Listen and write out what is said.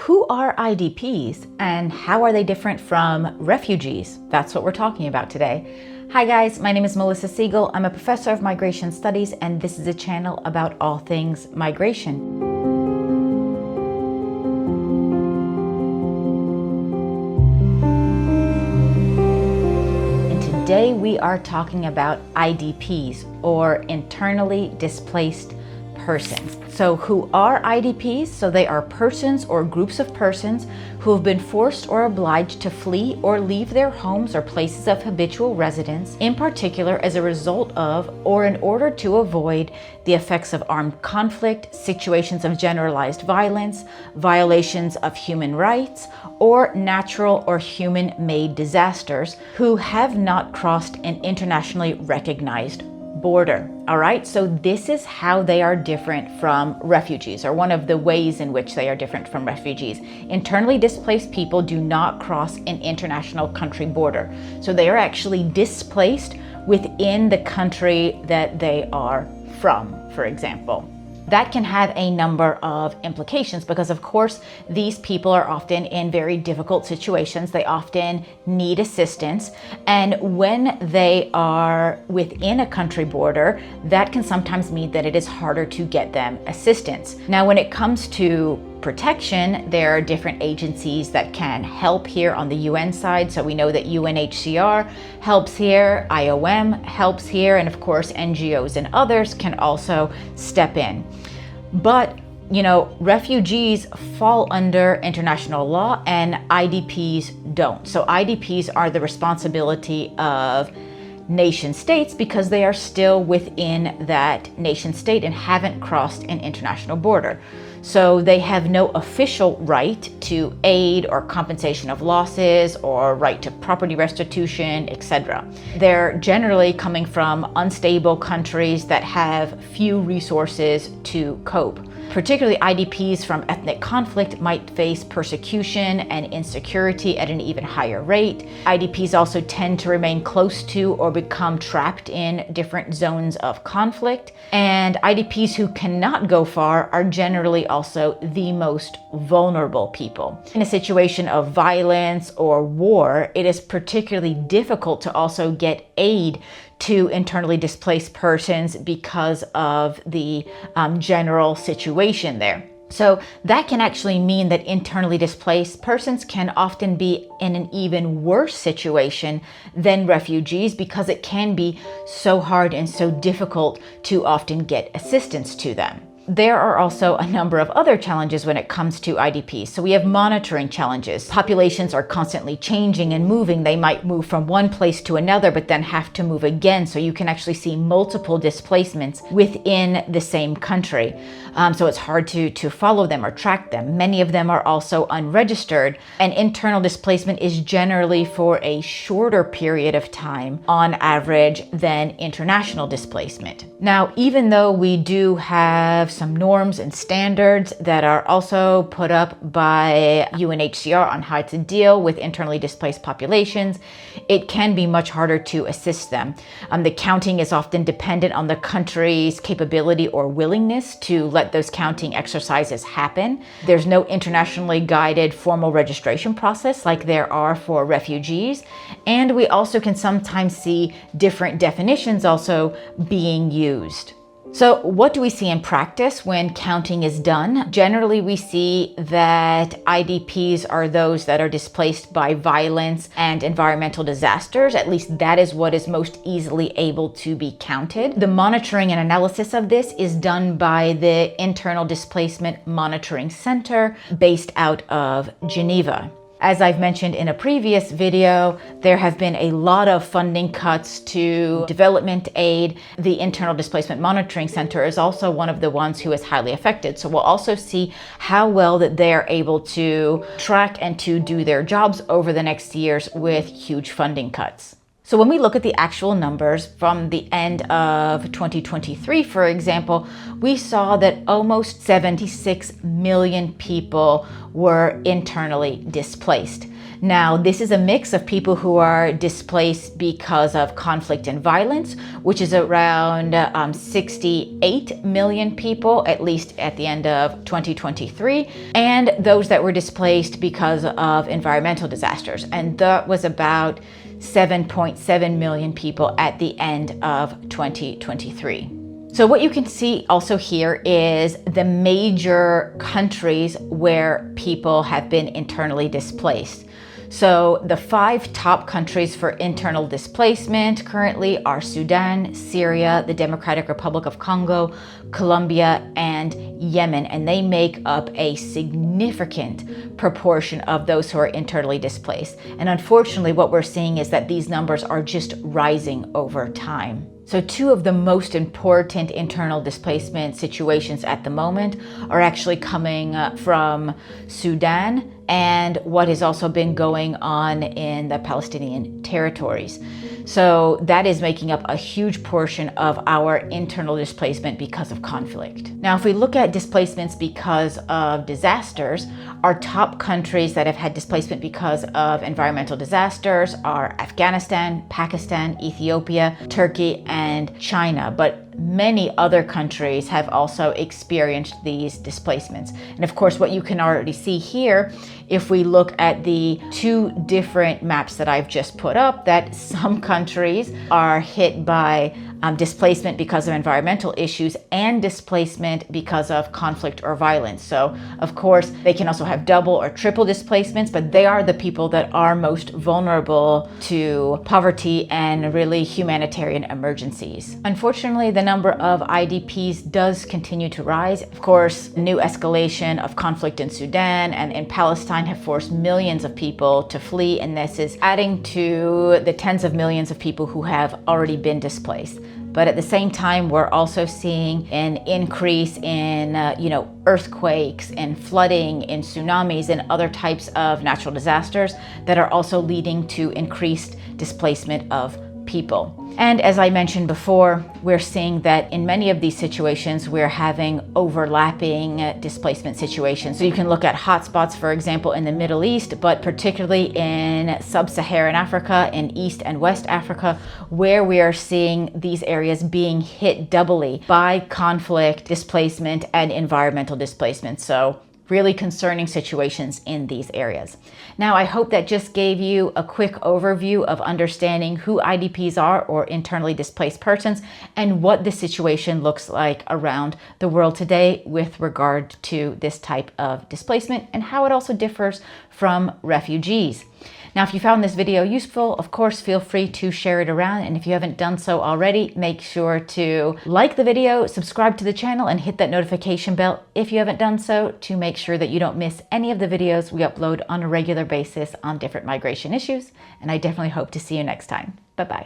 who are IDPs and how are they different from refugees? That's what we're talking about today. Hi guys, my name is Melissa Siegel. I'm a professor of migration studies, and this is a channel about all things migration. And today we are talking about IDPs, or internally displaced persons. So who are IDPs? So they are persons or groups of persons who have been forced or obliged to flee or leave their homes or places of habitual residence, in particular as a result of or in order to avoid the effects of armed conflict, situations of generalized violence, violations of human rights, or natural or human-made disasters, who have not crossed an internationally recognized border. All right, so this is how they are different from refugees, or one of the ways in which they are different from refugees. Internally displaced people do not cross an international country border. So they are actually displaced within the country that they are from, for example. That can have a number of implications because, of course, these people are often in very difficult situations. They often need assistance. And when they are within a country border, that can sometimes mean that it is harder to get them assistance. Now, when it comes to protection, there are different agencies that can help here on the UN side. So we know that UNHCR helps here, IOM helps here, and of course NGOs and others can also step in. But refugees fall under international law and IDPs don't. So IDPs are the responsibility of nation states because they are still within that nation state and haven't crossed an international border. So they have no official right to aid or compensation of losses or right to property restitution, etc. They're generally coming from unstable countries that have few resources to cope. Particularly IDPs from ethnic conflict might face persecution and insecurity at an even higher rate. IDPs also tend to remain close to or become trapped in different zones of conflict. And IDPs who cannot go far are generally also the most vulnerable people. In a situation of violence or war, it is particularly difficult to also get aid to internally displaced persons because of the general situation there. So that can actually mean that internally displaced persons can often be in an even worse situation than refugees because it can be so hard and so difficult to often get assistance to them. There are also a number of other challenges when it comes to IDPs. So we have monitoring challenges. Populations are constantly changing and moving. They might move from one place to another, but then have to move again. So you can actually see multiple displacements within the same country. So it's hard to follow them or track them. Many of them are also unregistered, and internal displacement is generally for a shorter period of time on average than international displacement. Now, even though we do have some norms and standards that are also put up by UNHCR on how to deal with internally displaced populations, it can be much harder to assist them. The counting is often dependent on the country's capability or willingness to let those counting exercises happen. There's no internationally guided formal registration process like there are for refugees. And we also can sometimes see different definitions also being used. So what do we see in practice when counting is done? Generally, we see that IDPs are those that are displaced by violence and environmental disasters. At least that is what is most easily able to be counted. The monitoring and analysis of this is done by the Internal Displacement Monitoring Center based out of Geneva. As I've mentioned in a previous video, there have been a lot of funding cuts to development aid. The Internal Displacement Monitoring Center is also one of the ones who is highly affected. So we'll also see how well that they're able to track and to do their jobs over the next years with huge funding cuts. So when we look at the actual numbers from the end of 2023, for example, we saw that almost 76 million people were internally displaced. Now, this is a mix of people who are displaced because of conflict and violence, which is around 68 million people, at least at the end of 2023, and those that were displaced because of environmental disasters. And that was about 7.7 million people at the end of 2023. So what you can see also here is the major countries where people have been internally displaced. So the 5 top countries for internal displacement currently are Sudan, Syria, the Democratic Republic of Congo, Colombia, and Yemen, and they make up a significant proportion of those who are internally displaced. And unfortunately, what we're seeing is that these numbers are just rising over time. So 2 of the most important internal displacement situations at the moment are actually coming from Sudan and what has also been going on in the Palestinian territories. So that is making up a huge portion of our internal displacement because of conflict. Now, if we look at displacements because of disasters, our top countries that have had displacement because of environmental disasters are Afghanistan, Pakistan, Ethiopia, Turkey, and China. But many other countries have also experienced these displacements. And of course, what you can already see here, if we look at the 2 different maps that I've just put up, that some countries are hit by displacement because of environmental issues and displacement because of conflict or violence. So of course, they can also have double or triple displacements, but they are the people that are most vulnerable to poverty and really humanitarian emergencies. Unfortunately, the number of IDPs does continue to rise. Of course, new escalation of conflict in Sudan and in Palestine have forced millions of people to flee, and this is adding to the tens of millions of people who have already been displaced. But at the same time, we're also seeing an increase in, earthquakes and flooding and tsunamis and other types of natural disasters that are also leading to increased displacement of people. And as I mentioned before, we're seeing that in many of these situations, we're having overlapping displacement situations. So you can look at hotspots, for example, in the Middle East, but particularly in sub-Saharan Africa, in East and West Africa, where we are seeing these areas being hit doubly by conflict, displacement, and environmental displacement. So really concerning situations in these areas. Now, I hope that just gave you a quick overview of understanding who IDPs are, or internally displaced persons, and what the situation looks like around the world today with regard to this type of displacement and how it also differs from refugees. Now, if you found this video useful, of course, feel free to share it around. And if you haven't done so already, make sure to like the video, subscribe to the channel, and hit that notification bell if you haven't done so, to make sure that you don't miss any of the videos we upload on a regular basis on different migration issues. And I definitely hope to see you next time. Bye-bye.